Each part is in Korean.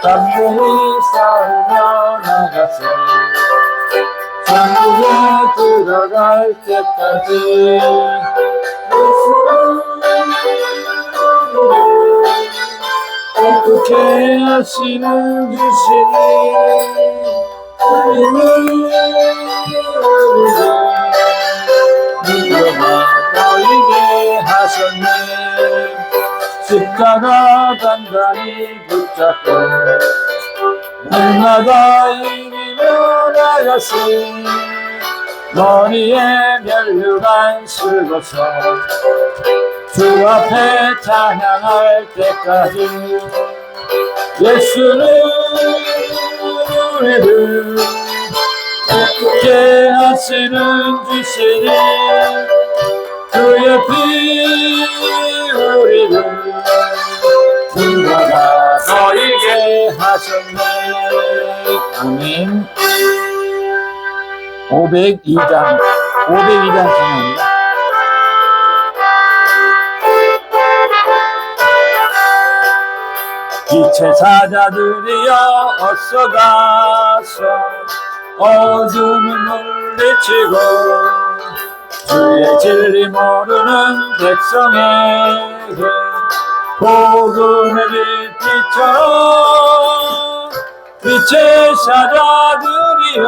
담대히 싸우며 나가세 천국에 들어갈 때까지 어떻게 하시는 주시니 누가 너에게 하셨네 십자가 단단히 붙잡고 날마다 이기며 나가시 머리에 면류관 쓰고서 주 앞에 찬양할 때까지 예수는 우리를 어떻게 하시는 주시니 그의 피 우리를 누가 너에게 하셨네. 아멘. 502장 중입니다. 빛의 사자들이여 어서 가서 어둠을 물리치고 주의 진리 모르는 백성에게 복음의 빛처럼 빛의 사자들이여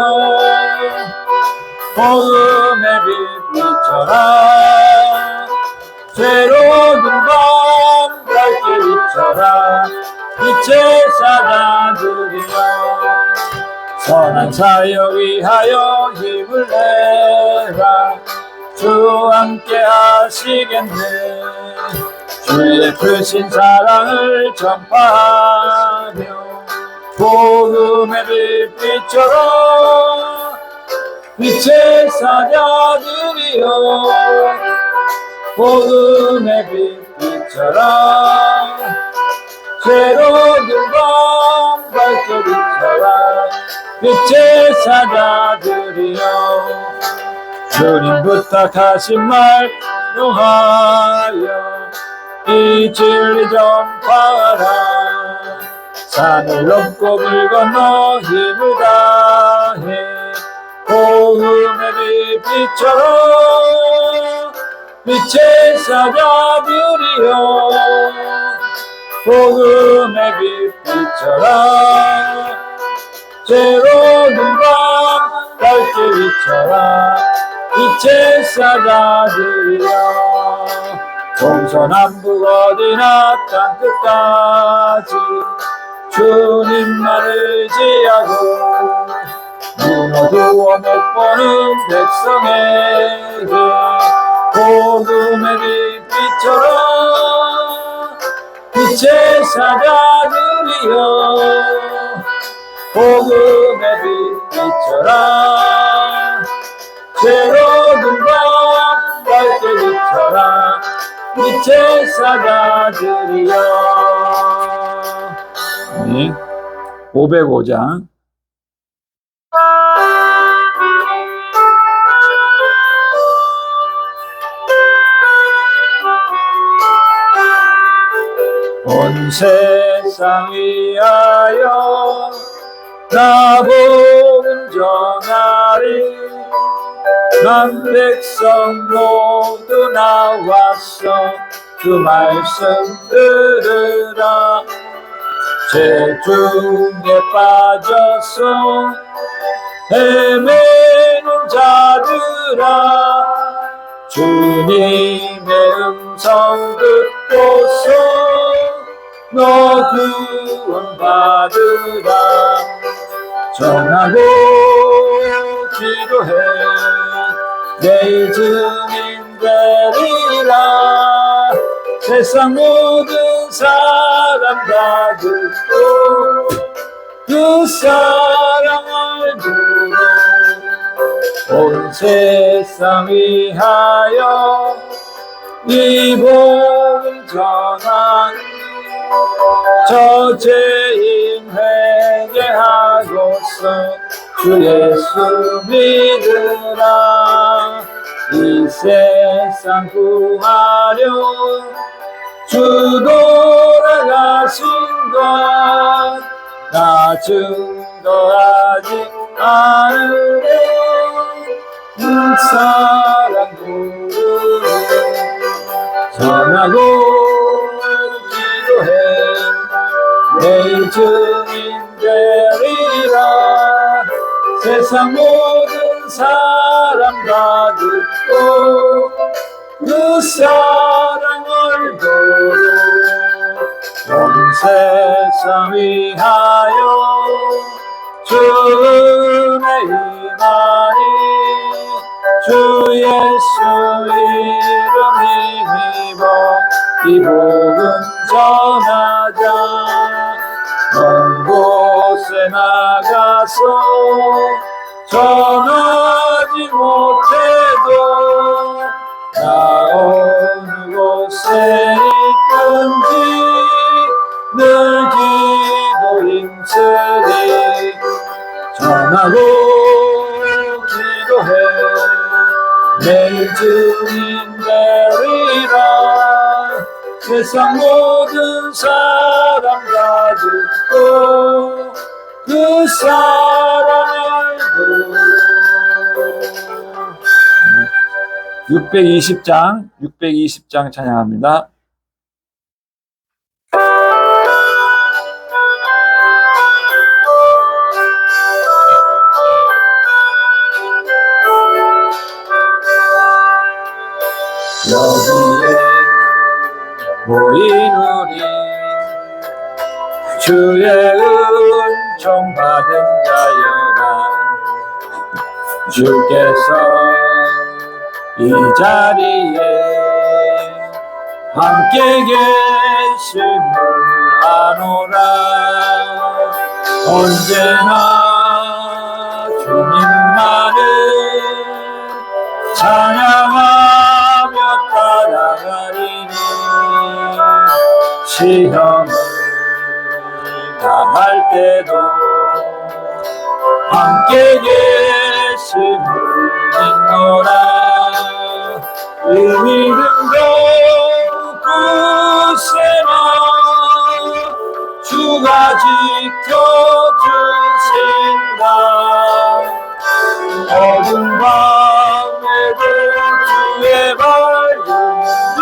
복음의 빛처럼 새로운 밤 밝게 비춰라 빛의 사자들이여 선한 사역 위하여 힘을 내라 주 함께 하시겠네 주의 크신 사랑을 전파하며 복음의 빛처럼 빛의 사자들이여 복음의 빛처럼 새로운 밤 밝게 비춰라 빛의 사자들이여 주님 부탁하신 말 용하여 이 진리 전파하라 산을 넘고 물 건너 힘을 다해 복음의 빛처럼 빛의 사자들이여 복음의 빛처럼 새로운 밤 밝게 비춰라 빛의 사자들이여 동서남북 어디나 땅끝까지 주님만을 의지하고 눈 어두워 못 보는 백성에게 복음의 빛처럼 빛의 사자들이여 복음의 빛처럼 새로운 밤 밝게 비춰라 빛의 사자들이여. 505장 온 세상 위하여 나 복음 전하리 난 백성 모두 나와서 그 말씀 들으라 죄 중에 빠져서 헤매는 자들아 주님의 음성 듣고서 너 구원 받으라 전하고 기도해 내 증인 되리라 세상 모든 사람 다 듣고 그 사랑을 부르 온 세상 위하여 이 복음 전한 저 죄인 회개하고서 주 예수 믿으라 이 세상 구하려 주 돌아가신 것 나 증거하지 않으려 사랑 부르며 전하고 기도해 내 증인 되리라 세상 모든 사람 다 듣고 그 사랑 얼굴로 온 세상 위하여 주의 임하니 주 예수 이름 힘입어 이 복음 전하자 먼 곳에 나가서 전하지 못해도 나 어느 곳에 있든지 늘 기도 힘쓰리 전하고 기도해 내 주님 되리라 세상 모든 사람 다 듣고 그 사랑을 부르 620장 찬양합니다. 여기에 모인 우리 주의 은총 받은 자여라 주께서 이 자리에 함께 계심을 아노라 언제나 주님만을 찬양하며 따라가리니 시험을 당할 때도 함께 계심을 믿노라 이 믿음도 굳세나 주가 지켜주신다 어두운 밤에도 주의 밝음이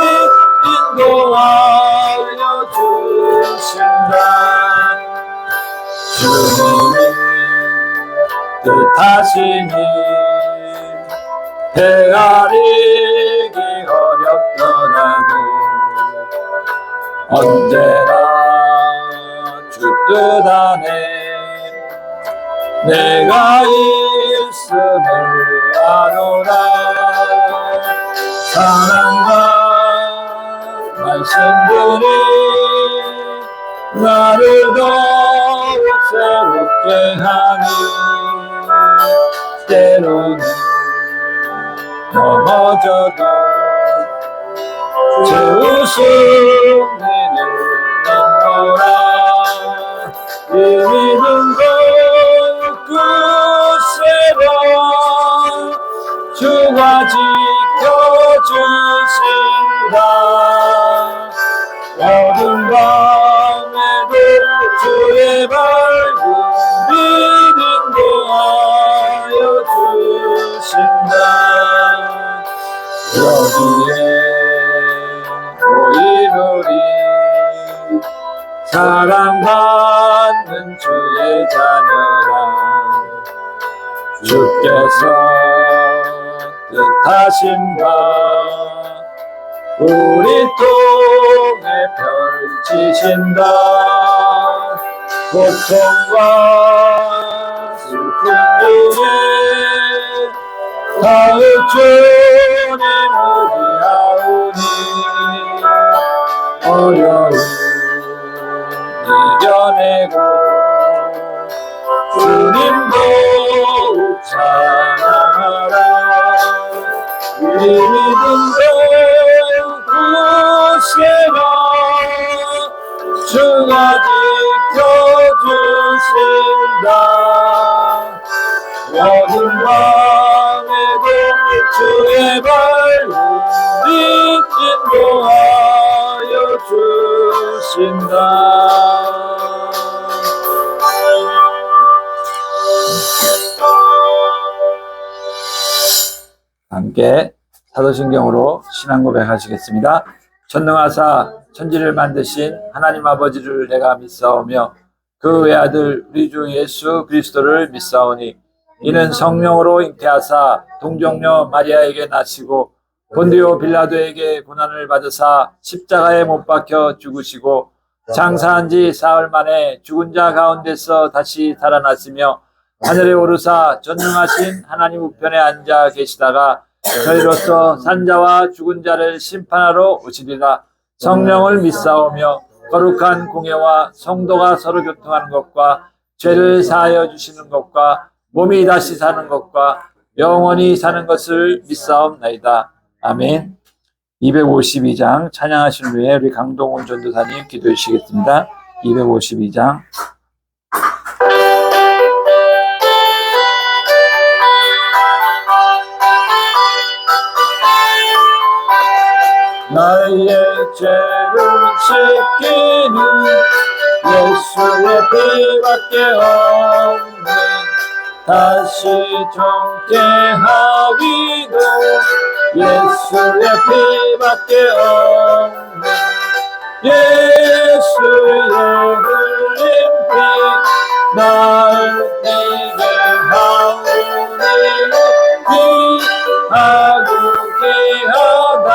인도하여 주신다 주님이 뜻하시니 헤아리기 어렵더라도 언제나 주 뜻 안에 내가 있음을 아노라 사랑과 말씀들이 나를 더욱 새롭게 하니 때로는 넘어져도 제 웃음이를 믿노라 이 믿음도 굳세라 주가 지켜주신다 어두운 밤에도 주의 밝음이 인도하여 주신다 여기에 모인 우리 사랑받는 주의 자녀라 주께서 뜻하신 바 우리 통해 펼치신다 고통과 슬픔 중에 다윗 주님 의지하오니 어려움 이겨내고 주님도 찬양하라 이 믿음도 굳세라 주가 지켜주신다 어두운 밤에도 주의 밝음이 인도하여 주신다 함께 사도신경으로 신앙 고백하시겠습니다. 전능하사 천지를 만드신 하나님 아버지를 내가 믿사오며 그 외아들 우리 주 예수 그리스도를 믿사오니 이는 성령으로 잉태하사 동정녀 마리아에게 나시고 본디오 빌라도에게 고난을 받으사 십자가에 못 박혀 죽으시고 장사한 지 사흘 만에 죽은 자 가운데서 다시 살아났으며 하늘에 오르사 전능하신 하나님 우편에 앉아 계시다가 저희로서 산자와 죽은 자를 심판하러 오시리라. 성령을 믿사오며 거룩한 공예와 성도가 서로 교통하는 것과 죄를 사하여 주시는 것과 몸이 다시 사는 것과 영원히 사는 것을 믿사옵나이다. 아멘. 252장 찬양하신 후에 우리 강동원 전도사님 기도해 주시겠습니다. 252장. 나의 죄를 씻기는 예수의 피밖에 없네. 다시 정케 하기도 예수의 피밖에 없네. 예수의 흘린 피 날 내게 하오니 귀하고 귀하다.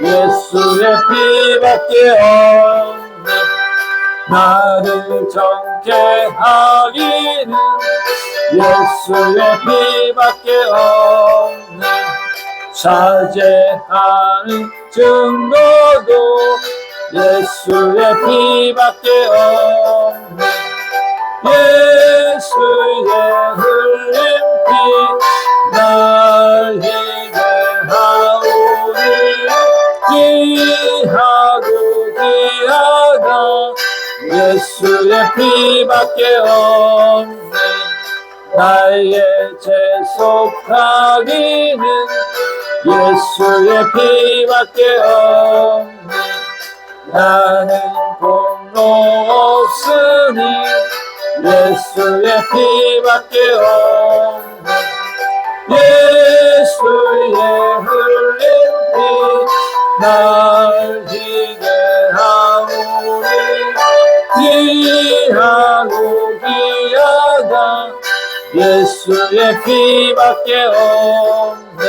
예수의 피밖에 없네. 나를 정케 하기는 예수의 피밖에 없네. 사죄하는 증거도 예수의 피밖에 없네. 예수의 흘린 피 날 희게 하오니 귀하고 귀하다. 예수의 피밖에 없네. 나의 죄 속하기는 예수의 피밖에 없네. 나는 공로 없으니 예수의 피밖에 없네. 예수의 흘린 피 날 희게 하오니 귀하고 귀하다. 예수의 피밖에 없네.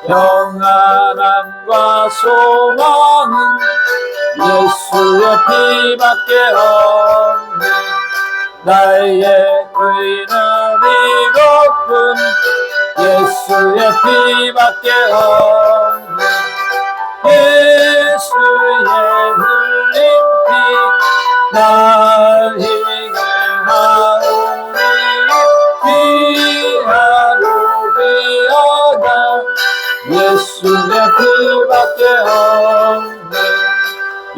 평안함과 소망은 예수의 피밖에 없네. 나의 의는 이것뿐 예수의 피밖에 없네. 예수의 흘린 피 날 희게 하오니 귀하고 귀하다. 예수의 피밖에 없네.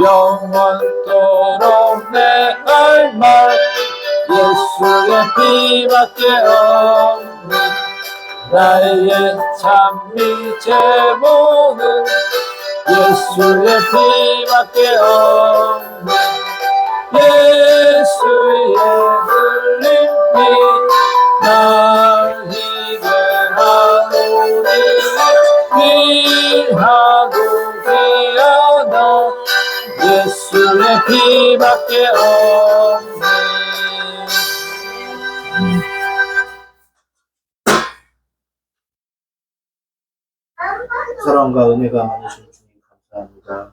영원토록 내 알말 예수의 피밖에 없네. 나의 찬미 제목은 예수의 피밖에 없네. 예수의 흘린 피 날 희게 하오니 귀하고 귀하다. 예수의 피밖에 없네. 사랑과 은혜가 많으신 주님 감사합니다.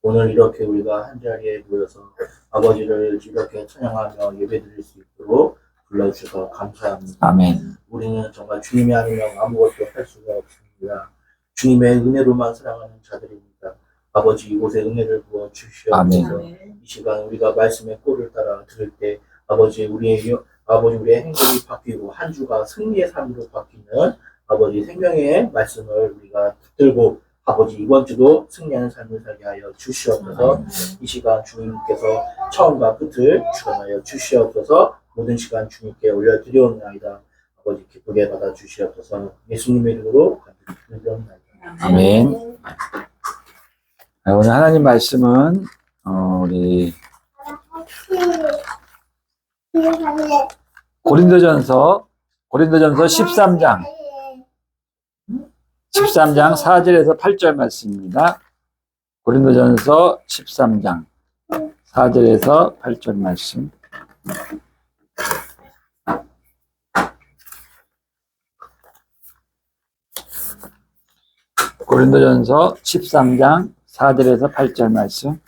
오늘 이렇게 우리가 한자리에 모여서 아버지를 이렇게 찬양하며 예배드릴 수 있도록 불러주셔서 감사합니다. 아멘. 우리는 정말 주님이 아니면 아무것도 할 수가 없습니다. 주님의 은혜로만 사랑하는 자들입니다. 아버지 이곳에 은혜를 부어 주시옵소서. 이 시간 우리가 말씀의 꼴을 따라 들을 때 아버지 우리의 행동이 바뀌고 한 주가 승리의 삶으로 바뀌는 아버지 생명의 말씀을 우리가 붙들고 아버지 이번 주도 승리하는 삶을 살게 하여 주시옵소서. 이 시간 주님께서 처음과 끝을 주관하여 주시옵소서. 모든 시간 주님께 올려드리옵나이다. 아버지 기쁘게 받아 주시옵소서. 예수님의 이름으로 간절히 기도드리옵나이다. 아멘. 오늘 하나님 말씀은 우리 고린도전서 13장 13장 4절에서 8절 말씀입니다. 고린도전서 13장 4절에서 8절 말씀. 고린도전서 13장 4절에서 8절 말씀.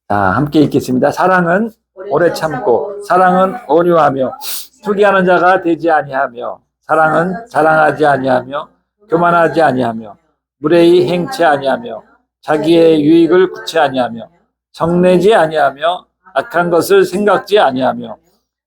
자, 함께 읽겠습니다. 사랑은 오래 참고, 사랑은 온유하며, 투기하는 자가 되지 아니하며, 사랑은 자랑하지 아니하며, 교만하지 아니하며, 무례히 행치 아니하며, 자기의 유익을 구치 아니하며, 성내지 아니하며, 악한 것을 생각지 아니하며,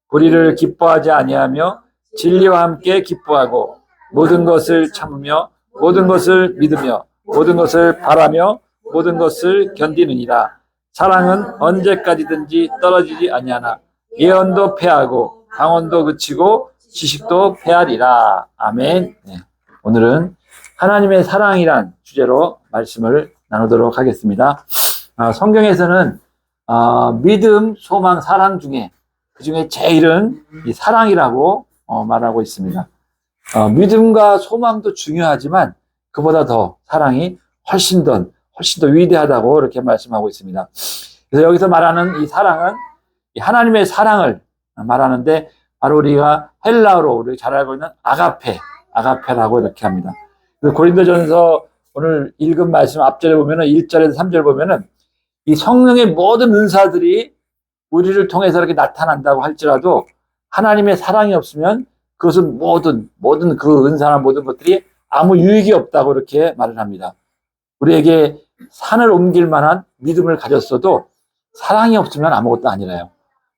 불의를 기뻐하지 아니하며, 진리와 함께 기뻐하고, 모든 것을 참으며, 모든 것을 믿으며, 모든 것을 바라며, 모든 것을 견디느니라. 사랑은 언제까지든지 떨어지지 아니하나 예언도 패하고 방언도 그치고 지식도 패하리라. 아멘. 네. 오늘은 하나님의 사랑이란 주제로 말씀을 나누도록 하겠습니다. 성경에서는 믿음, 소망, 사랑 중에 그 중에 제일은 이 사랑이라고 말하고 있습니다. 믿음과 소망도 중요하지만 그보다 더 사랑이 훨씬 더 위대하다고 이렇게 말씀하고 있습니다. 그래서 여기서 말하는 이 사랑은 하나님의 사랑을 말하는데 바로 우리가 헬라어로 우리 잘 알고 있는 아가페라고 이렇게 합니다. 고린도전서 오늘 읽은 말씀 앞절에 보면은 1절에서 3절 보면은 이 성령의 모든 은사들이 우리를 통해서 이렇게 나타난다고 할지라도 하나님의 사랑이 없으면 그것은 모든 그 은사나 모든 것들이 아무 유익이 없다고 이렇게 말을 합니다. 우리에게 산을 옮길 만한 믿음을 가졌어도 사랑이 없으면 아무것도 아니래요.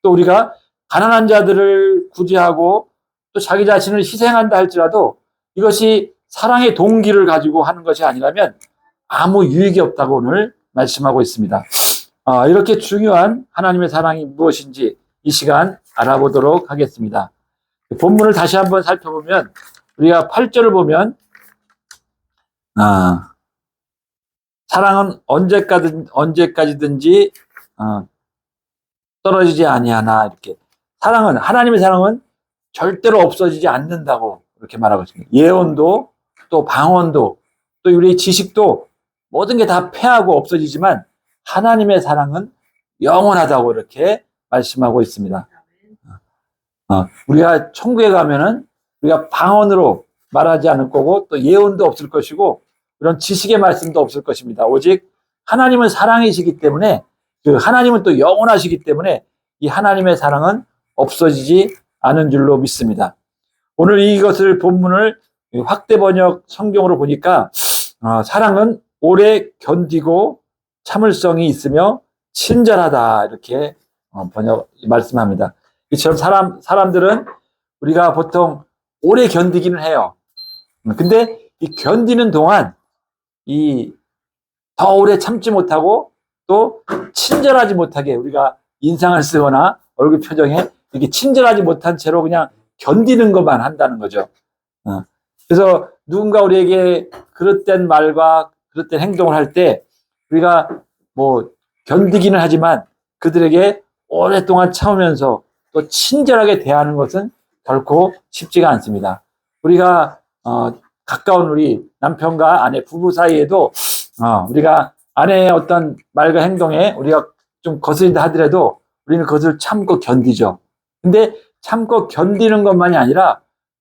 또 우리가 가난한 자들을 구제하고 또 자기 자신을 희생한다 할지라도 이것이 사랑의 동기를 가지고 하는 것이 아니라면 아무 유익이 없다고 오늘 말씀하고 있습니다. 이렇게 중요한 하나님의 사랑이 무엇인지 이 시간 알아보도록 하겠습니다. 본문을 다시 한번 살펴보면 우리가 8절을 보면 사랑은 언제까지든지 떨어지지 아니하나 이렇게 하나님의 사랑은 절대로 없어지지 않는다고 이렇게 말하고 있습니다. 예언도 또 방언도 또 우리의 지식도 모든 게 다 패하고 없어지지만 하나님의 사랑은 영원하다고 이렇게 말씀하고 있습니다. 우리가 천국에 가면은 우리가 방언으로 말하지 않을 거고 또 예언도 없을 것이고 그런 지식의 말씀도 없을 것입니다. 오직 하나님은 사랑이시기 때문에 하나님은 또 영원하시기 때문에 이 하나님의 사랑은 없어지지 않은 줄로 믿습니다. 오늘 이것을 본문을 확대 번역 성경으로 보니까 사랑은 오래 견디고 참을성이 있으며 친절하다 이렇게 말씀합니다. 이처럼 사람들은 우리가 보통 오래 견디기는 해요. 근데 이 견디는 동안 더 오래 참지 못하고 또 친절하지 못하게 우리가 인상을 쓰거나 얼굴 표정에 이렇게 친절하지 못한 채로 그냥 견디는 것만 한다는 거죠. 그래서 누군가 우리에게 그릇된 말과 그릇된 행동을 할 때 우리가 견디기는 하지만 그들에게 오랫동안 참으면서 또 친절하게 대하는 것은 결코 쉽지가 않습니다. 우리가 가까운 우리 남편과 아내 부부 사이에도 우리가 아내의 어떤 말과 행동에 우리가 좀 거스린다 하더라도 우리는 그것을 참고 견디죠. 근데 참고 견디는 것만이 아니라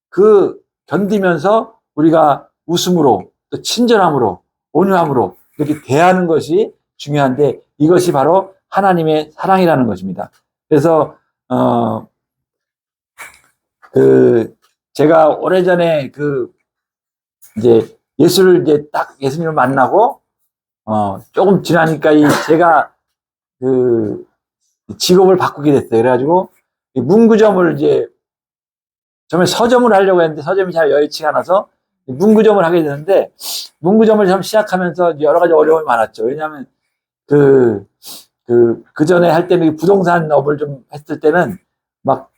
그 견디면서 우리가 웃음으로 또 친절함으로 온유함으로 이렇게 대하는 것이 중요한데 이것이 바로 하나님의 사랑이라는 것입니다. 그래서 제가 오래전에 예수님을 만나고 조금 지나니까 제가 직업을 바꾸게 됐어요. 그래가지고 문구점을 처음에 서점을 하려고 했는데 서점이 잘 여의치가 않아서 문구점을 하게 되는데 문구점을 처음 시작하면서 여러 가지 어려움이 많았죠. 왜냐하면 그 전에 할 때는 부동산 업을 좀 했을 때는 막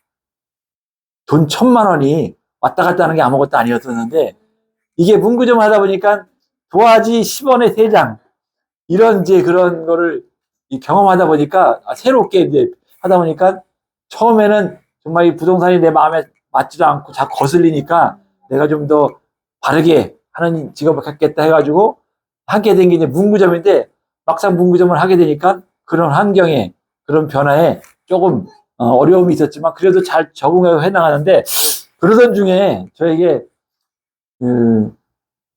돈 1,000만 원이 왔다 갔다 하는 게 아무것도 아니었었는데 이게 문구점 하다 보니까 도화지 10원에 3장 이런 그런 거를 경험하다 보니까 새롭게 하다 보니까 처음에는 정말 이 부동산이 내 마음에 맞지도 않고 자꾸 거슬리니까 내가 좀 더 바르게 하는 직업을 갖겠다 해가지고 하게 된 게 이제 문구점인데 막상 문구점을 하게 되니까 그런 환경에 그런 변화에 조금 어려움이 있었지만 그래도 잘 적응해 나가는데 그러던 중에 저에게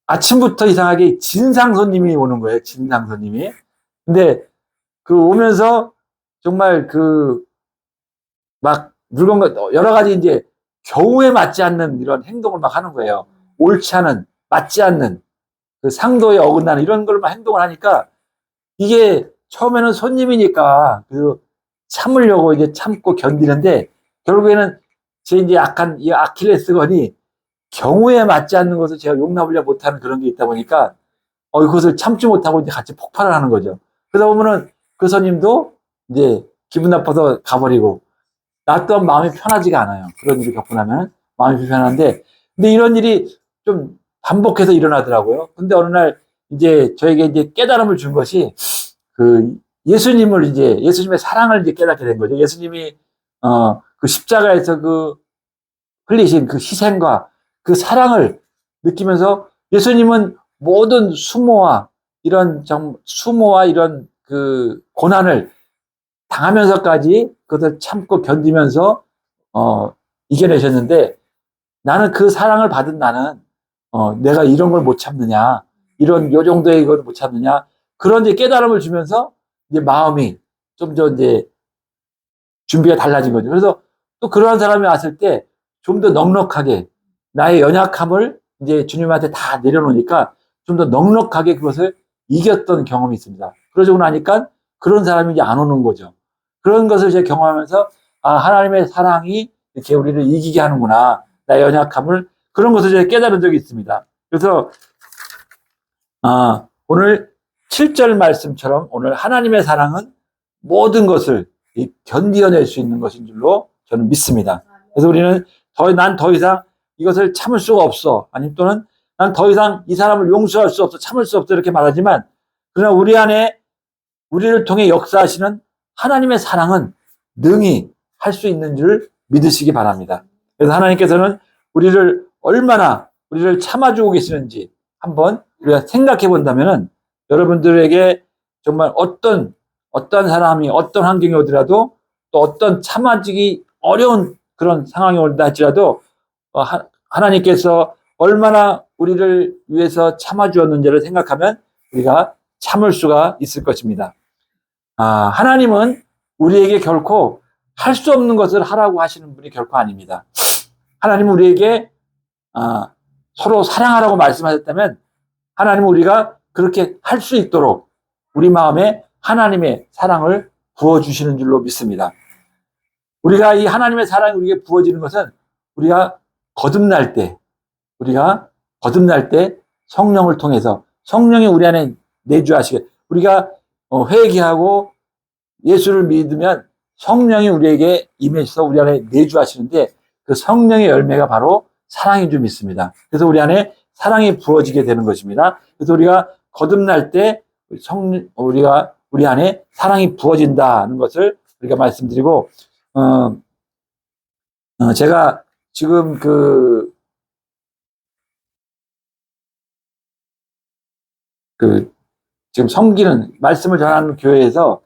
아침부터 이상하게 진상 손님이 오는 거예요. 진상 손님이. 근데 그 오면서 정말 그 막 물건과 여러 가지 이제 경우에 맞지 않는 이런 행동을 막 하는 거예요. 옳지 않은, 맞지 않는 그 상도에 어긋나는 이런 걸 막 행동을 하니까 이게 처음에는 손님이니까 그 참으려고 이제 참고 견디는데 결국에는 제 이제 약간 이 아킬레스건이 경우에 맞지 않는 것을 제가 용납을 못하는 그런 게 있다 보니까 그것을 참지 못하고 이제 같이 폭발을 하는 거죠. 그러다 보면은 그 손님도 이제 기분 나빠서 가버리고 나 또한 마음이 편하지가 않아요. 그런 일을 겪고 나면 마음이 불편한데 근데 이런 일이 좀 반복해서 일어나더라고요. 근데 어느 날 이제 저에게 이제 깨달음을 준 것이 그 예수님을 이제 예수님의 사랑을 이제 깨닫게 된 거죠. 예수님이 그 십자가에서 그 흘리신 그 희생과 그 사랑을 느끼면서 예수님은 모든 수모와 이런 그 고난을 당하면서까지 그것을 참고 견디면서 이겨내셨는데 나는 그 사랑을 받은 나는 내가 이런 걸 못 참느냐 이런 요 정도의 이걸 못 참느냐 그런 이제 깨달음을 주면서 이제 마음이 좀 더 이제 준비가 달라진 거죠. 그래서 또 그러한 사람이 왔을 때 좀 더 넉넉하게 나의 연약함을 이제 주님한테 다 내려놓으니까 좀 더 넉넉하게 그것을 이겼던 경험이 있습니다. 그러고 나니까 그런 사람이 이제 안 오는 거죠. 그런 것을 이제 경험하면서 아, 하나님의 사랑이 이렇게 우리를 이기게 하는구나. 나의 연약함을 그런 것을 이제 깨달은 적이 있습니다. 그래서 오늘 7절 말씀처럼 오늘 하나님의 사랑은 모든 것을 견디어낼 수 있는 것인 줄로 저는 믿습니다. 그래서 우리는 난 더 이상 이것을 참을 수가 없어. 아니면 또는 난 더 이상 이 사람을 용서할 수 없어. 참을 수 없어. 이렇게 말하지만 그러나 우리 안에 우리를 통해 역사하시는 하나님의 사랑은 능히 할 수 있는 줄 믿으시기 바랍니다. 그래서 하나님께서는 얼마나 우리를 참아주고 계시는지 한번 우리가 생각해 본다면은 여러분들에게 정말 어떤 사람이 어떤 환경이 오더라도 또 어떤 참아지기 어려운 그런 상황이 온다 할지라도 하나님께서 얼마나 우리를 위해서 참아주었는지를 생각하면 우리가 참을 수가 있을 것입니다. 하나님은 우리에게 결코 할 수 없는 것을 하라고 하시는 분이 결코 아닙니다. 하나님은 우리에게 서로 사랑하라고 말씀하셨다면 하나님은 우리가 그렇게 할 수 있도록 우리 마음에 하나님의 사랑을 부어주시는 줄로 믿습니다. 우리가 이 하나님의 사랑이 우리에게 부어지는 것은 우리가 거듭날 때 성령을 통해서 성령이 우리 안에 내주하시게 우리가 회개하고 예수를 믿으면 성령이 우리에게 임해서 우리 안에 내주하시는데 그 성령의 열매가 바로 사랑인 줄 믿습니다. 그래서 우리 안에 사랑이 부어지게 되는 것입니다. 그래서 우리가 거듭날 때 우리 안에 사랑이 부어진다는 것을 우리가 말씀드리고 제가 지금 지금 섬기는 말씀을 전하는 교회에서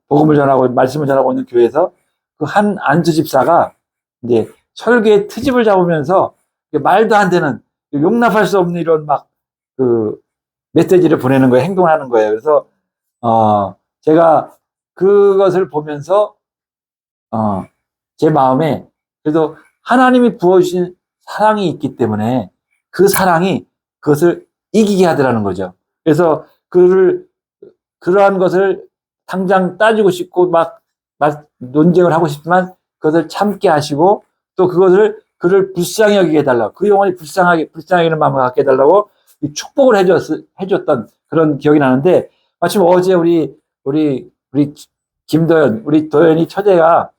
복음을 전하고 말씀을 전하고 있는 교회에서 그 한 안수 집사가 이제 설교의 트집을 잡으면서 말도 안 되는 용납할 수 없는 이런 메시지를 보내는 거예요. 행동을 하는 거예요. 그래서 제가 그것을 보면서 제 마음에 그래도 하나님이 부어주신 사랑이 있기 때문에 그 사랑이 그것을 이기게 하더라는 거죠. 그래서 그러한 것을 당장 따지고 싶고 막 논쟁을 하고 싶지만 그것을 참게 하시고 또 그를 불쌍히 여기게 해달라고 그 영혼이 불쌍히 여기는 마음을 갖게 해달라고 축복을 해줬던 그런 기억이 나는데 마침 어제 우리 김도연 우리 도연이 처제가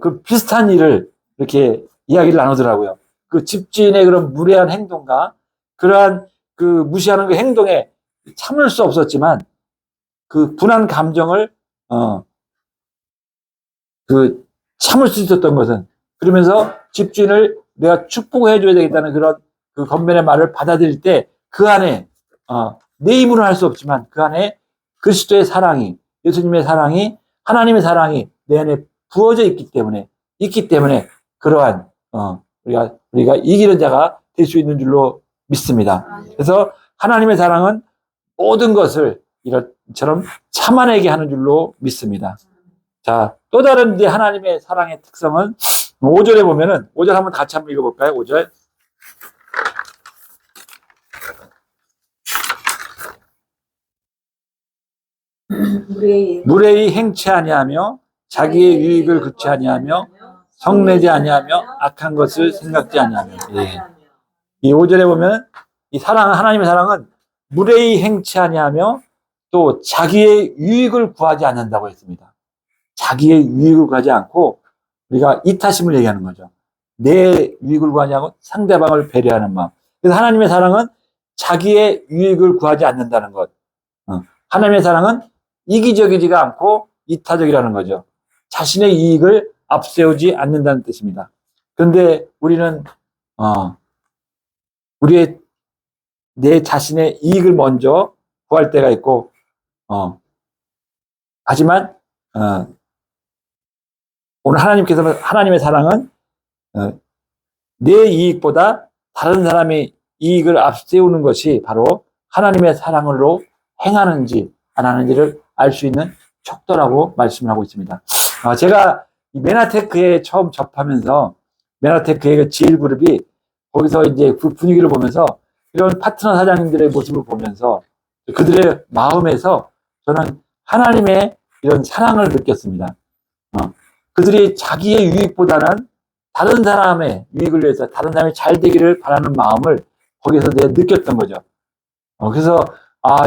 그 비슷한 일을 이렇게 이야기를 나누더라고요. 그 집주인의 그런 무례한 행동과 그러한 그 무시하는 그 행동에 참을 수 없었지만 그 분한 감정을 참을 수 있었던 것은 그러면서 집주인을 내가 축복해 줘야 되겠다는 그런 그 겉면의 말을 받아들일 때 그 안에 내 힘으로는 할 수 없지만 그 안에 그리스도의 사랑이, 예수님의 사랑이, 하나님의 사랑이 내 안에 부어져 있기 때문에 그러한 우리가 이기는 자가 될 수 있는 줄로 믿습니다. 그래서 하나님의 사랑은 모든 것을 이처럼 참아내게 하는 줄로 믿습니다. 자, 또 다른 이제 하나님의 사랑의 특성은 5절에 보면은 5절 한번 같이 한번 읽어볼까요? 5절. 무례히 행치 아니하며 자기의 유익을 그치 아니하며 성내지 아니하며 악한 것을 생각지 아니하며. 예. 이 5절에 보면 이 하나님의 사랑은 무례히 행치 아니하며 또 자기의 유익을 구하지 않는다고 했습니다. 자기의 유익을 구하지 않고 우리가 이타심을 얘기하는 거죠. 내 유익을 구하지 않고 상대방을 배려하는 마음. 그래서 하나님의 사랑은 자기의 유익을 구하지 않는다는 것. 하나님의 사랑은 이기적이지가 않고 이타적이라는 거죠. 자신의 이익을 앞세우지 않는다는 뜻입니다. 그런데 우리는 내 자신의 이익을 먼저 구할 때가 있고, 하지만 오늘 하나님께서는 하나님의 사랑은 내 이익보다 다른 사람의 이익을 앞세우는 것이 바로 하나님의 사랑으로 행하는지 안 하는지를 알 수 있는 척도라고 말씀을 하고 있습니다. 제가 이 메나테크에 처음 접하면서 메나테크의 그 지일그룹이 거기서 이제 그 분위기를 보면서 이런 파트너 사장님들의 모습을 보면서 그들의 마음에서 저는 하나님의 이런 사랑을 느꼈습니다. 그들이 자기의 유익보다는 다른 사람의 유익을 위해서 다른 사람이 잘 되기를 바라는 마음을 거기서 내가 느꼈던 거죠. 그래서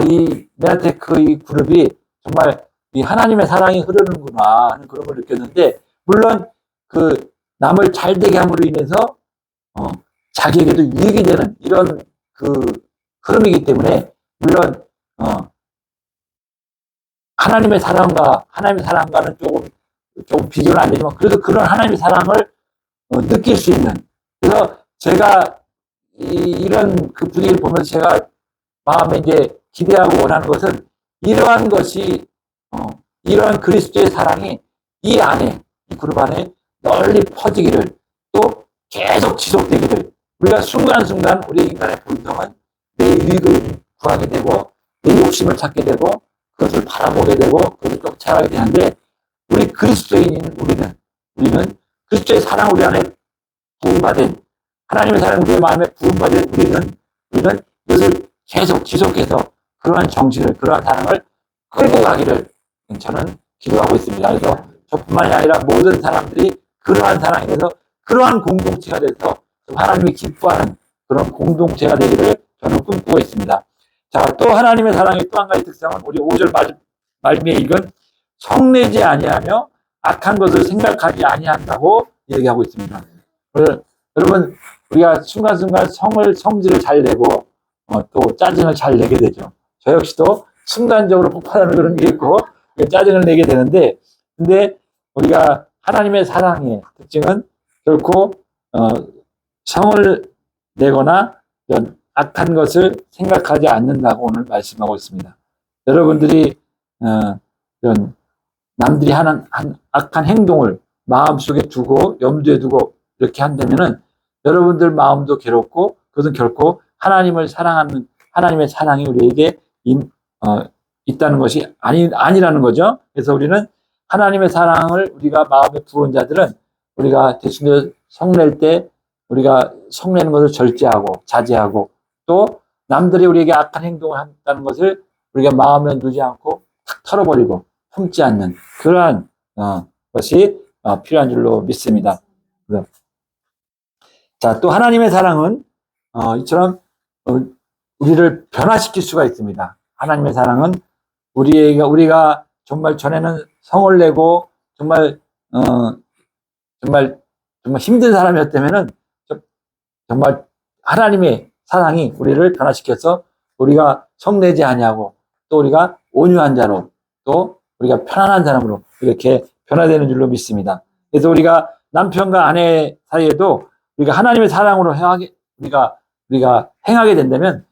이 메나테크 이 그룹이 정말 이 하나님의 사랑이 흐르는구나 하는 그런 걸 느꼈는데, 물론 그 남을 잘 되게 함으로 인해서 자기에게도 유익이 되는 이런 그 흐름이기 때문에, 물론 하나님의 사랑과는 조금 비교는 안 되지만 그래도 그런 하나님의 사랑을 느낄 수 있는, 그래서 제가 이런 그 분위기를 보면서 제가 마음에 이제 기대하고 원하는 것은 이러한 것이 이러한 그리스도의 사랑이 이 그룹 안에 널리 퍼지기를, 또 계속 지속되기를, 우리가 순간순간 우리 인간의 본성은 내 유익을 구하게 되고 내 욕심을 찾게 되고 그것을 바라보게 되고 그것을 쫓아가게 되는데, 우리 그리스도인인 우리는 그리스도의 사랑 우리 안에 부음받은, 하나님의 사랑 우리의 마음에 부음받은 우리는 이것을 계속 지속해서 그러한 정신을, 그러한 사랑을 끌고 가기를 저는 기도하고 있습니다. 그래서 저뿐만이 아니라 모든 사람들이 그러한 사랑에 대해서 그러한 공동체가 돼서 하나님이 기뻐하는 그런 공동체가 되기를 저는 꿈꾸고 있습니다. 자, 또 하나님의 사랑의 또 한 가지 특성은 우리 5절 말미에 읽은 성내지 아니하며 악한 것을 생각하지 아니한다고 얘기하고 있습니다. 여러분, 우리가 순간순간 성질을 잘 내고 또 짜증을 잘 내게 되죠. 저 역시도 순간적으로 폭발하는 그런 게 있고 짜증을 내게 되는데, 근데 우리가 하나님의 사랑의 특징은 결코 성을 내거나 이런 악한 것을 생각하지 않는다고 오늘 말씀하고 있습니다. 여러분들이 이런 남들이 하는 악한 행동을 마음속에 두고 염두에 두고 이렇게 한다면은 여러분들 마음도 괴롭고 그것은 결코 하나님을 사랑하는 하나님의 사랑이 우리에게 있다는 것이 아니라는 거죠. 그래서 우리는 하나님의 사랑을 우리가 마음에 부은 자들은 우리가 대신에 성낼 때 우리가 성내는 것을 절제하고 자제하고, 또 남들이 우리에게 악한 행동을 한다는 것을 우리가 마음에 두지 않고 탁 털어버리고 품지 않는 그러한 것이 필요한 줄로 믿습니다. 자, 또 하나님의 사랑은 이처럼 우리를 변화시킬 수가 있습니다. 하나님의 사랑은 우리가 정말 전에는 성을 내고 정말 힘든 사람이었다면은 정말 하나님의 사랑이 우리를 변화시켜서 우리가 성내지 아니하고 또 우리가 온유한 자로 또 우리가 편안한 사람으로 이렇게 변화되는 줄로 믿습니다. 그래서 우리가 남편과 아내 사이에도 우리가 하나님의 사랑으로 우리가 행하게 된다면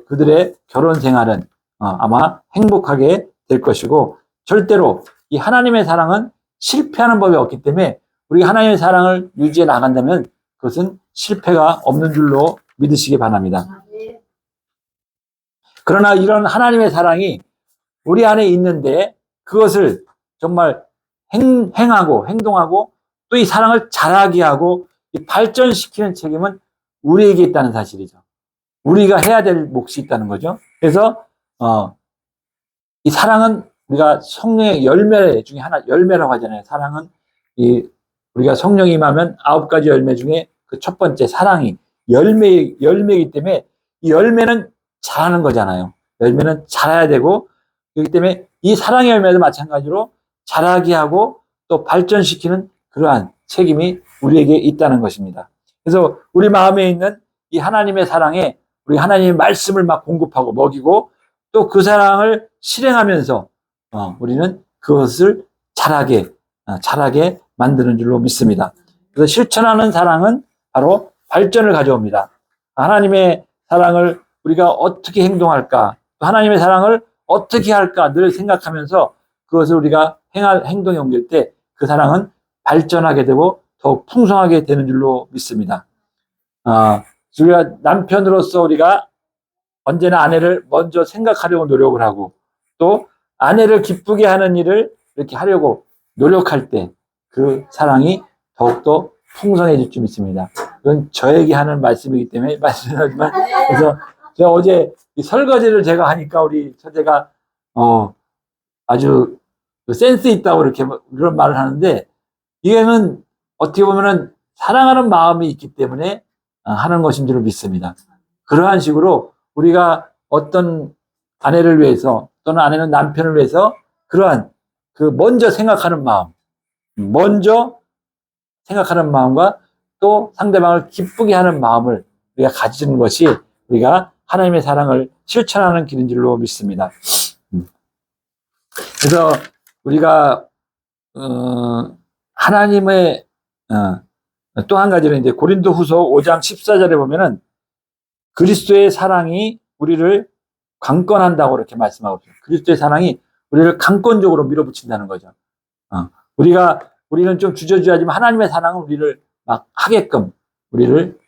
그들의 결혼 생활은 아마 행복하게 될 것이고, 절대로 이 하나님의 사랑은 실패하는 법이 없기 때문에 우리가 하나님의 사랑을 유지해 나간다면 그것은 실패가 없는 줄로 믿으시기 바랍니다. 그러나 이런 하나님의 사랑이 우리 안에 있는데 그것을 정말 행하고 행동하고 또 이 사랑을 자라게 하고 발전시키는 책임은 우리에게 있다는 사실이죠. 우리가 해야 될 몫이 있다는 거죠. 그래서 이 사랑은 우리가 성령의 열매 중에 하나, 열매라고 하잖아요. 사랑은 우리가 성령이 임하면 9가지 열매 중에 그 첫 번째 사랑이 열매이기 때문에 이 열매는 자라는 거잖아요. 열매는 자라야 되고, 그렇기 때문에 이 사랑의 열매도 마찬가지로 자라게 하고 또 발전시키는 그러한 책임이 우리에게 있다는 것입니다. 그래서 우리 마음에 있는 이 하나님의 사랑에 우리 하나님의 말씀을 막 공급하고 먹이고 또 그 사랑을 실행하면서 우리는 그것을 자라게 만드는 줄로 믿습니다. 그래서 실천하는 사랑은 바로 발전을 가져옵니다. 하나님의 사랑을 우리가 어떻게 행동할까, 또 하나님의 사랑을 어떻게 할까 늘 생각하면서 그것을 우리가 행동에 옮길 때 그 사랑은 발전하게 되고 더욱 풍성하게 되는 줄로 믿습니다. 우리가 남편으로서 우리가 언제나 아내를 먼저 생각하려고 노력을 하고 또 아내를 기쁘게 하는 일을 이렇게 하려고 노력할 때 그 사랑이 더욱더 풍성해질 줄 믿습니다. 이건 저에게 하는 말씀이기 때문에 말씀하지만, 그래서 제가 어제 이 설거지를 제가 하니까 우리 처제가 아주 센스 있다고 이렇게 그런 말을 하는데, 이게는 어떻게 보면은 사랑하는 마음이 있기 때문에 하는 것인 줄 믿습니다. 그러한 식으로 우리가 어떤 아내를 위해서 또는 아내는 남편을 위해서 그러한 먼저 생각하는 마음과 또 상대방을 기쁘게 하는 마음을 우리가 가지는 것이 우리가 하나님의 사랑을 실천하는 길인 줄로 믿습니다. 그래서 우리가 하나님의 또 한 가지는 이제 고린도후서 5장 14절에 보면은 그리스도의 사랑이 우리를 강권한다고 이렇게 말씀하고 있어요. 그리스도의 사랑이 우리를 강권적으로 밀어붙인다는 거죠. 우리는 좀 주저주저하지만 하나님의 사랑은 우리를 막 하게끔 우리를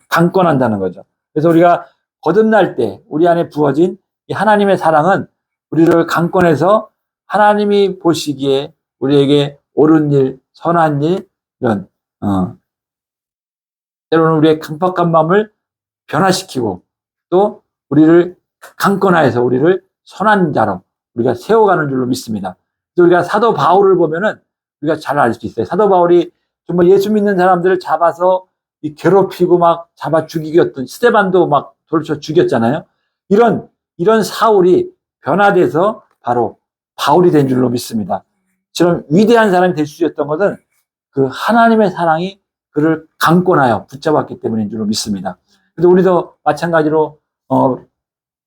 강권한다는 거죠. 그래서 우리가 거듭날 때 우리 안에 부어진 이 하나님의 사랑은 우리를 강권해서 하나님이 보시기에 우리에게 옳은 일, 선한 일, 이런 때로는 우리의 강팍한 마음을 변화시키고 또 우리를 강권하여서 우리를 선한 자로 우리가 세워가는 줄로 믿습니다. 그래서 우리가 사도 바울을 보면은 우리가 잘 알 수 있어요. 사도 바울이 정말 예수 믿는 사람들을 잡아서 괴롭히고 막 잡아 죽이었던 스데반도 막 돌쳐 죽였잖아요. 이런 사울이 변화돼서 바로 바울이 된 줄로 믿습니다. 저런 위대한 사람이 될 수 있었던 것은 그 하나님의 사랑이 그를 강권하여 붙잡았기 때문인 줄로 믿습니다. 그래서 우리도 마찬가지로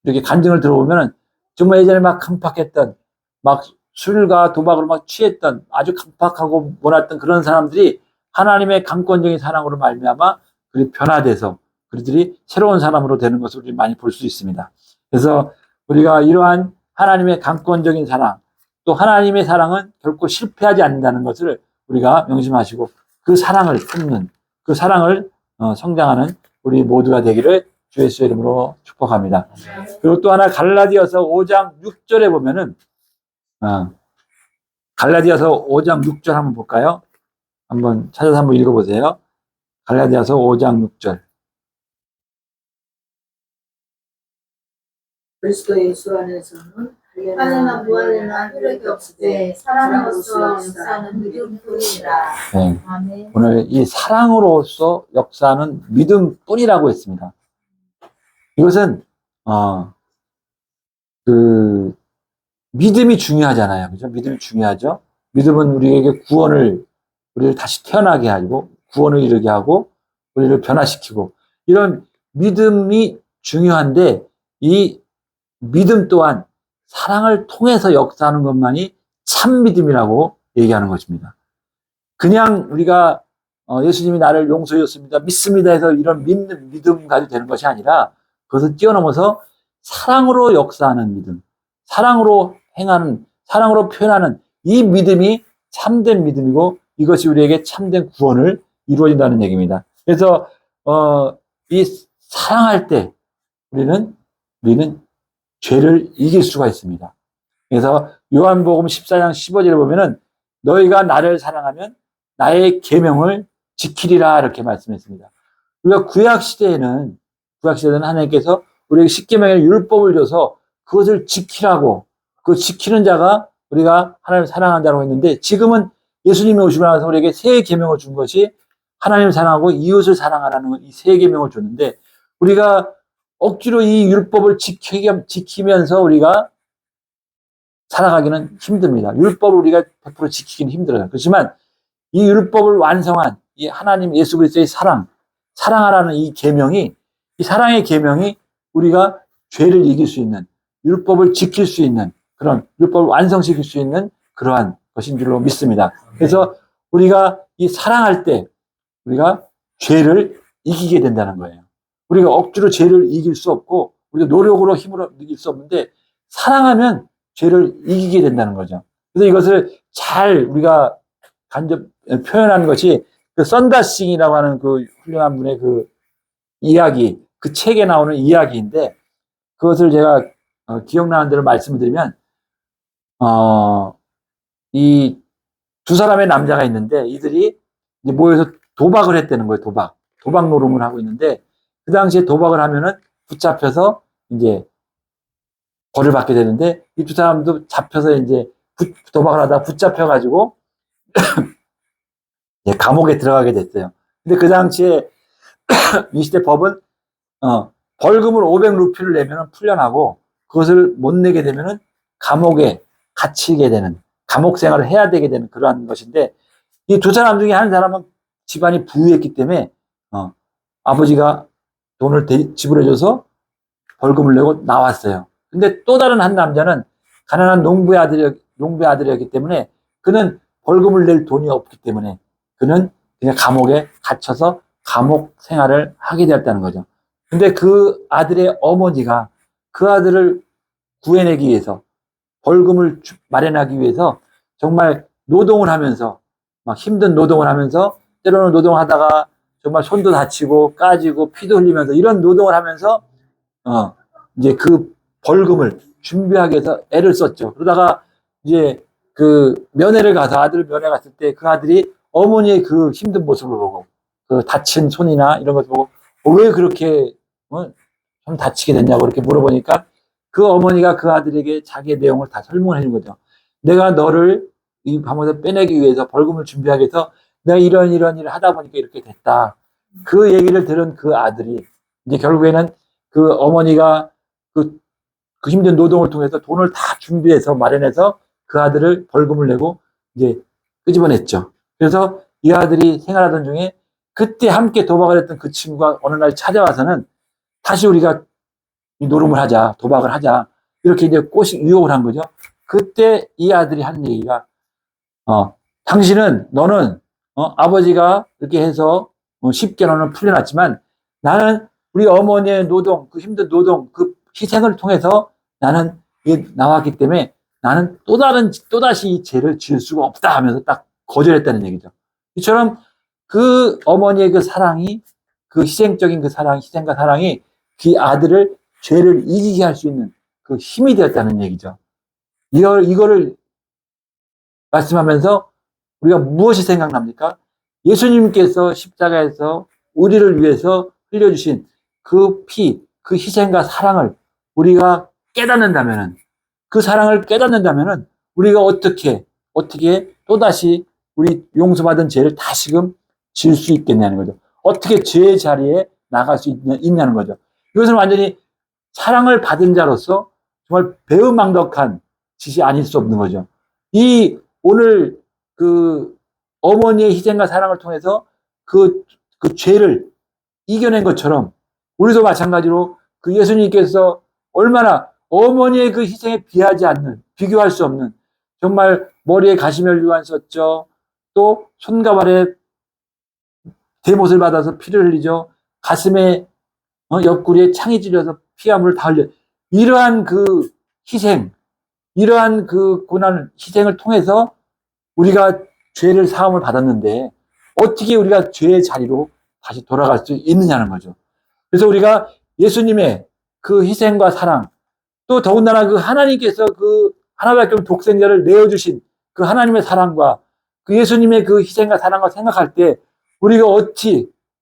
이렇게 간증을 들어보면은 정말 예전에 막 강팍했던, 막 술과 도박으로 막 취했던, 아주 강팍하고 몰았던 그런 사람들이 하나님의 강권적인 사랑으로 말미암아 그들이 변화돼서 그들이 새로운 사람으로 되는 것을 우리 많이 볼 수 있습니다. 그래서 우리가 이러한 하나님의 강권적인 사랑, 또 하나님의 사랑은 결코 실패하지 않는다는 것을 우리가 명심하시고 그 사랑을 품는, 그 사랑을 성장하는 우리 모두가 되기를 주 예수의 이름으로 축복합니다. 그리고 또 하나 갈라디아서 5장 6절에 보면은 갈라디아서 5장 6절 한번 볼까요? 한번 찾아서 한번 읽어보세요. 갈라디아서 5장 6절. 그리스도 예수 안에서는 하늘나 무한이나 효력이 없으되 사랑으로서 역사하는 믿음뿐이라. 네. 아멘. 오늘 이 사랑으로서 역사하는 믿음뿐이라고 했습니다. 이것은 믿음이 중요하잖아요. 그죠? 믿음이 중요하죠. 믿음은 우리에게 우리를 다시 태어나게 하고 구원을 이루게 하고 우리를 변화시키고 이런 믿음이 중요한데 이 믿음 또한 사랑을 통해서 역사하는 것만이 참 믿음이라고 얘기하는 것입니다. 그냥 우리가 예수님이 나를 용서해 줬습니다, 믿습니다 해서 이런 믿음 가지고 되는 것이 아니라 그것을 뛰어넘어서 사랑으로 역사하는 믿음, 사랑으로 행하는, 사랑으로 표현하는 이 믿음이 참된 믿음이고 이것이 우리에게 참된 구원을 이루어진다는 얘기입니다. 그래서 이 사랑할 때 우리는 죄를 이길 수가 있습니다. 그래서 요한복음 14장 15절에 보면은 너희가 나를 사랑하면 나의 계명을 지키리라 이렇게 말씀했습니다. 우리가 구약 시대에는 하나님께서 우리에게 십계명의 율법을 줘서 그것을 지키라고, 그 지키는 자가 우리가 하나님을 사랑한다고 했는데, 지금은 예수님이 오시고 나서 우리에게 새 계명을 준 것이 하나님을 사랑하고 이웃을 사랑하라는 이 새 계명을 줬는데, 우리가 억지로 이 율법을 지키면서 우리가 살아가기는 힘듭니다. 율법을 우리가 100% 지키기는 힘들어요. 그렇지만 이 율법을 완성한 이 하나님 예수 그리스도의 사랑하라는 이 계명이, 이 사랑의 계명이 우리가 죄를 이길 수 있는, 율법을 지킬 수 있는, 그런 율법을 완성시킬 수 있는 그러한 것인 줄로 믿습니다. 그래서 우리가 이 사랑할 때 우리가 죄를 이기게 된다는 거예요. 우리가 억지로 죄를 이길 수 없고 우리가 노력으로 힘으로 이길 수 없는데 사랑하면 죄를 이기게 된다는 거죠. 그래서 이것을 잘 우리가 간접 표현하는 것이 그 썬다싱이라고 하는 그 훌륭한 분의 그 이야기, 그 책에 나오는 이야기인데, 그것을 제가 기억나는 대로 말씀을 드리면, 이 두 사람의 남자가 있는데 이들이 이제 모여서 도박을 했다는 거예요. 도박 노름을 하고 있는데, 그 당시에 도박을 하면은 붙잡혀서 이제 벌을 받게 되는데, 이 두 사람도 잡혀서 이제 도박을 하다가 붙잡혀가지고 감옥에 들어가게 됐어요. 근데 그 당시에 이 시대 법은 벌금을 500루피를 내면 풀려나고, 그것을 못 내게 되면은 감옥에 갇히게 되는, 감옥 생활을 해야 되게 되는 그러한 것인데, 이 두 사람 중에 한 사람은 집안이 부유했기 때문에 아버지가 돈을 지불해줘서 벌금을 내고 나왔어요. 근데 또 다른 한 남자는 가난한 농부의 아들이었기 때문에 그는 벌금을 낼 돈이 없기 때문에 그는 그냥 감옥에 갇혀서 감옥 생활을 하게 되었다는 거죠. 근데 그 아들의 어머니가 그 아들을 구해내기 위해서, 벌금을 마련하기 위해서 정말 노동을 하면서, 막 힘든 노동을 하면서, 때로는 노동하다가 정말 손도 다치고 까지고 피도 흘리면서 이런 노동을 하면서 이제 그 벌금을 준비하기 위해서 애를 썼죠. 그러다가 이제 그 면회를 가서, 아들 면회 갔을 때 그 아들이 어머니의 그 힘든 모습을 보고, 그 다친 손이나 이런 것을 보고 왜 그렇게 좀 다치게 됐냐고 이렇게 물어보니까 그 어머니가 그 아들에게 자기의 내용을 다 설명을 해준 거죠. 내가 너를 이 감옥에서 빼내기 위해서, 벌금을 준비하기 위해서 내가 이런 일을 하다 보니까 이렇게 됐다. 그 얘기를 들은 그 아들이 이제 결국에는 그 어머니가 그 힘든 노동을 통해서 돈을 다 준비해서 마련해서 그 아들을 벌금을 내고 이제 끄집어냈죠. 그래서 이 아들이 생활하던 중에 그때 함께 도박을 했던 그 친구가 어느 날 찾아와서는 다시 우리가 노름을 하자, 도박을 하자, 이렇게 이제 유혹을 한 거죠. 그때 이 아들이 한 얘기가, 너는 아버지가 이렇게 해서 쉽게 너는 풀려났지만 나는 우리 어머니의 노동, 그 힘든 노동, 그 희생을 통해서 나는 나왔기 때문에 나는 또다시 이 죄를 지을 수가 없다 하면서 딱 거절했다는 얘기죠. 이처럼 그 어머니의 그 사랑이, 그 희생적인 그 사랑, 희생과 사랑이 그 아들을 죄를 이기게 할 수 있는 그 힘이 되었다는 얘기죠. 이거를 말씀하면서 우리가 무엇이 생각납니까? 예수님께서 십자가에서 우리를 위해서 흘려주신 그 피, 그 희생과 사랑을 우리가 깨닫는다면은, 그 사랑을 깨닫는다면은 우리가 어떻게 또다시 우리 용서받은 죄를 다시금 지을 수 있겠냐는 거죠. 어떻게 죄의 자리에 나갈 수 있냐는 거죠. 이것은 완전히 사랑을 받은 자로서 정말 배은망덕한 짓이 아닐 수 없는 거죠. 오늘 그 어머니의 희생과 사랑을 통해서 그 죄를 이겨낸 것처럼 우리도 마찬가지로 그 예수님께서 얼마나 어머니의 그 희생에 비교할 수 없는, 정말 머리에 가시멜 유한 썼죠. 또 손과 발에 대못을 받아서 피를 흘리죠. 가슴에 옆구리에 창이 찔려서 피와 물을 다 흘려. 이러한 그 희생, 이러한 그 고난 희생을 통해서 우리가 죄를 사함을 받았는데 어떻게 우리가 죄의 자리로 다시 돌아갈 수 있느냐는 거죠. 그래서 우리가 예수님의 그 희생과 사랑, 또 더군다나 그 하나님께서 그 하나밖에 없는 독생자를 내어주신 그 하나님의 사랑과 그 예수님의 그 희생과 사랑과 생각할 때 우리가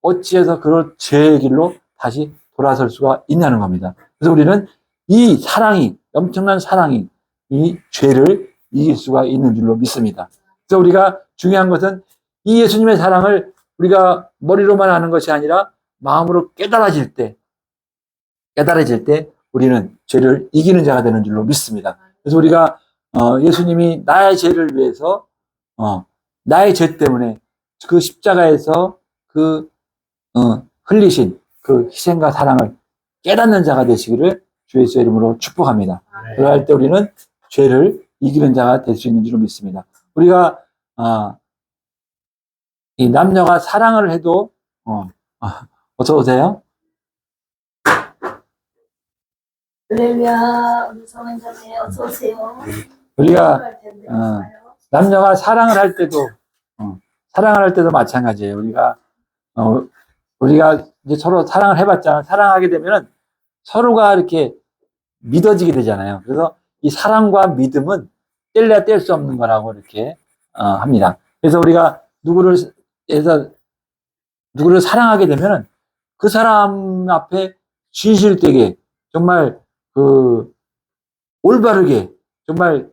어찌해서 그런 죄의 길로 다시 돌아설 수가 있냐는 겁니다. 그래서 우리는 이 사랑이, 엄청난 사랑이 이 죄를 이길 수가 있는 줄로 믿습니다. 그래서 우리가 중요한 것은 이 예수님의 사랑을 우리가 머리로만 아는 것이 아니라 마음으로 깨달아질 때 우리는 죄를 이기는 자가 되는 줄로 믿습니다. 그래서 우리가 예수님이 나의 죄를 위해서 나의 죄 때문에 그 십자가에서 그 흘리신 그 희생과 사랑을 깨닫는 자가 되시기를 주 예수의 이름으로 축복합니다. 그럴 때 우리는 죄를 이기는 자가 될 수 있는 줄로 믿습니다. 우리가 이 남녀가 사랑을 해도 어서 오세요. 할렐루야, 우리 성원자매 어서 오세요. 우리가 남녀가 사랑을 할 때도 마찬가지예요. 우리가 이제 서로 사랑을 해봤잖아요. 사랑하게 되면은 서로가 이렇게 믿어지게 되잖아요. 그래서 이 사랑과 믿음은 뗄래야 뗄 수 없는 거라고 이렇게 합니다. 그래서 우리가 누구를 사랑하게 되면은 그 사람 앞에 진실되게 정말 그 올바르게 정말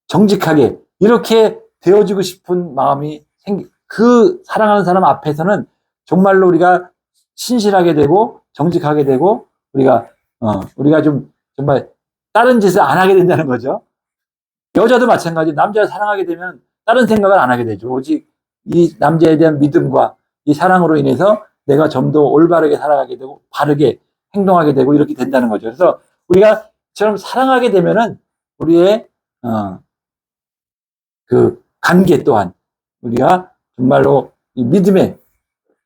정직하게 이렇게 되어지고 싶은 마음이 그 사랑하는 사람 앞에서는 정말로 우리가 신실하게 되고 정직하게 되고 우리가 좀 정말 다른 짓을 안 하게 된다는 거죠. 여자도 마찬가지. 남자를 사랑하게 되면 다른 생각을 안 하게 되죠. 오직 이 남자에 대한 믿음과 이 사랑으로 인해서 내가 좀 더 올바르게 살아가게 되고 바르게 행동하게 되고 이렇게 된다는 거죠. 그래서 우리가 저처럼 사랑하게 되면은 우리의 그 관계 또한 우리가 정말로 이 믿음에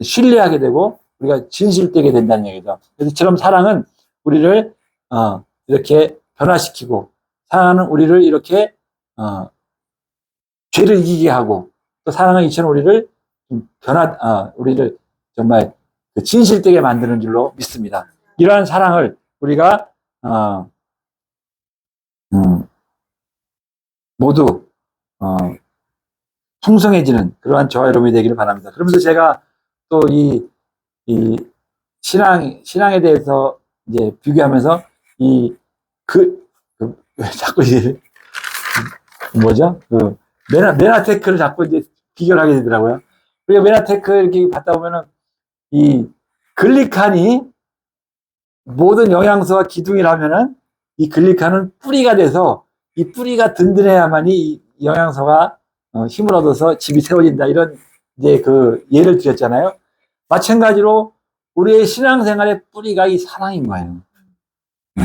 신뢰하게 되고 우리가 진실되게 된다는 얘기죠. 그래서 저처럼 사랑은 우리를 이렇게 변화시키고 사랑은 우리를 이렇게 죄를 이기게 하고 또 사랑은 이처럼 우리를 우리를 정말 진실되게 만드는 줄로 믿습니다. 이러한 사랑을 우리가 모두 풍성해지는 그러한 저와 여러분이 되기를 바랍니다. 그러면서 제가 또 이 신앙에 대해서 이제 비교하면서 자꾸 이제 뭐죠? 메나테크를 자꾸 이제 비교를 하게 되더라고요. 우리가 메나테크 이렇게 받다 보면은 이 글리칸이 모든 영양소와 기둥이라면은 이 글리칸은 뿌리가 돼서 이 뿌리가 든든해야만이 이 영양소가 힘을 얻어서 집이 세워진다. 이런 이제 그 예를 드렸잖아요. 마찬가지로 우리의 신앙생활의 뿌리가 이 사랑인 거예요.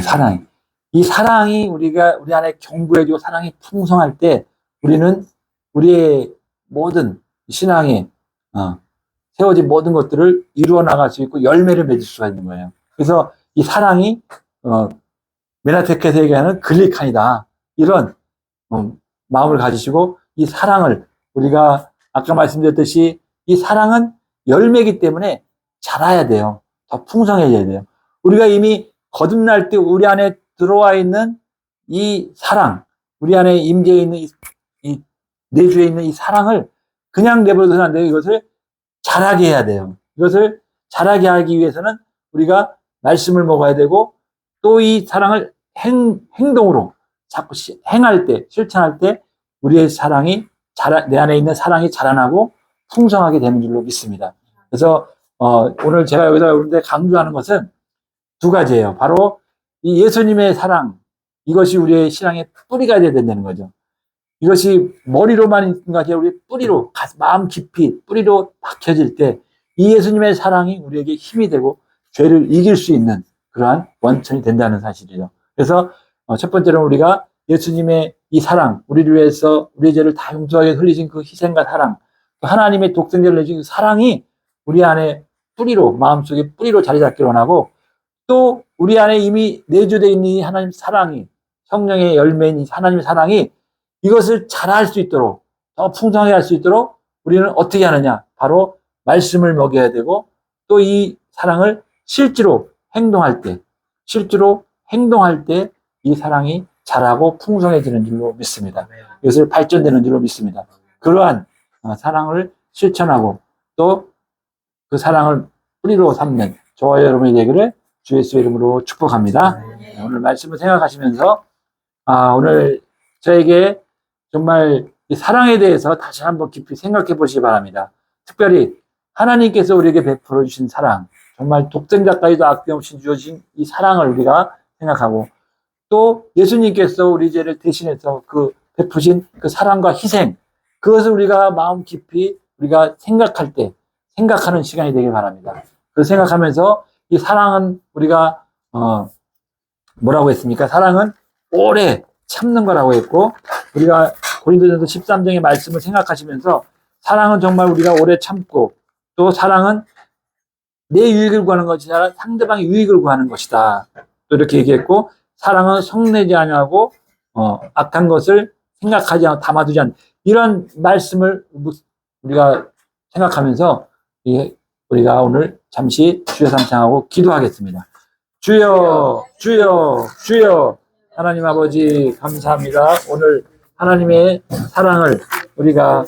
사랑. 이 사랑이 우리 안에 경부해지고 사랑이 풍성할 때 우리는 우리의 모든 신앙에 세워진 모든 것들을 이루어 나갈 수 있고 열매를 맺을 수가 있는 거예요. 그래서 이 사랑이 메나테크에서 얘기하는 글리칸이다. 이런 마음을 가지시고 이 사랑을 우리가 아까 말씀드렸듯이 이 사랑은 열매이기 때문에 자라야 돼요. 더 풍성해져야 돼요. 우리가 이미 거듭날 때 우리 안에 들어와 있는 이 사랑, 우리 안에 임재해 있는 이 내주에 있는 이 사랑을 그냥 내버려둬서는 안 돼요. 이것을 자라게 해야 돼요. 이것을 자라게 하기 위해서는 우리가 말씀을 먹어야 되고 또 이 사랑을 행동으로 자꾸 행할 때, 실천할 때 우리의 사랑이 내 안에 있는 사랑이 자라나고 풍성하게 되는 줄로 믿습니다. 그래서 오늘 제가 여기서 여러분들 강조하는 것은 두 가지예요. 바로 이 예수님의 사랑, 이것이 우리의 신앙의 뿌리가 되어야 된다는 거죠. 이것이 머리로만 있는 것이 아니라 우리 뿌리로, 마음 깊이 뿌리로 박혀질 때 이 예수님의 사랑이 우리에게 힘이 되고 죄를 이길 수 있는 그러한 원천이 된다는 사실이죠. 그래서 첫 번째로 우리가 예수님의 이 사랑, 우리를 위해서 우리의 죄를 다 용서하게 흘리신 그 희생과 사랑, 또 하나님의 독생자를 내신 그 사랑이 우리 안에 뿌리로, 마음속에 뿌리로 자리 잡기를 원하고, 또 우리 안에 이미 내주되어 있는 이 하나님 사랑이, 성령의 열매인 이 하나님의 사랑이 이것을 자라할 수 있도록, 더 풍성하게 할 수 있도록 우리는 어떻게 하느냐? 바로 말씀을 먹여야 되고, 또 이 사랑을 실제로 행동할 때 이 사랑이 자라고 풍성해지는 줄로 믿습니다. 이것을 발전되는 줄로 믿습니다. 그러한 사랑을 실천하고 또 그 사랑을 뿌리로 삼는 저와 여러분이 되기를 주 예수의 이름으로 축복합니다. 오늘 말씀을 생각하시면서 오늘 저에게 정말 이 사랑에 대해서 다시 한번 깊이 생각해 보시기 바랍니다. 특별히 하나님께서 우리에게 베풀어 주신 사랑, 정말 독생자까지도 아낌없이 주어진 이 사랑을 우리가 생각하고, 또 예수님께서 우리 죄를 대신해서 그 베푸신 그 사랑과 희생, 그것을 우리가 마음 깊이 우리가 생각하는 시간이 되길 바랍니다. 그 생각하면서 이 사랑은 우리가 뭐라고 했습니까? 사랑은 오래 참는 거라고 했고, 우리가 고린도전서 13장의 말씀을 생각하시면서 사랑은 정말 우리가 오래 참고, 또 사랑은 내 유익을 구하는 것이 아니라 상대방의 유익을 구하는 것이다. 또 이렇게 얘기했고, 사랑은 성내지 아니하고 악한 것을 생각하지 않고 담아두지 않는, 이런 말씀을 우리가 생각하면서 우리가 오늘 잠시 주여 삼창하고 기도하겠습니다. 주여, 주여, 주여. 하나님 아버지 감사합니다. 오늘 하나님의 사랑을 우리가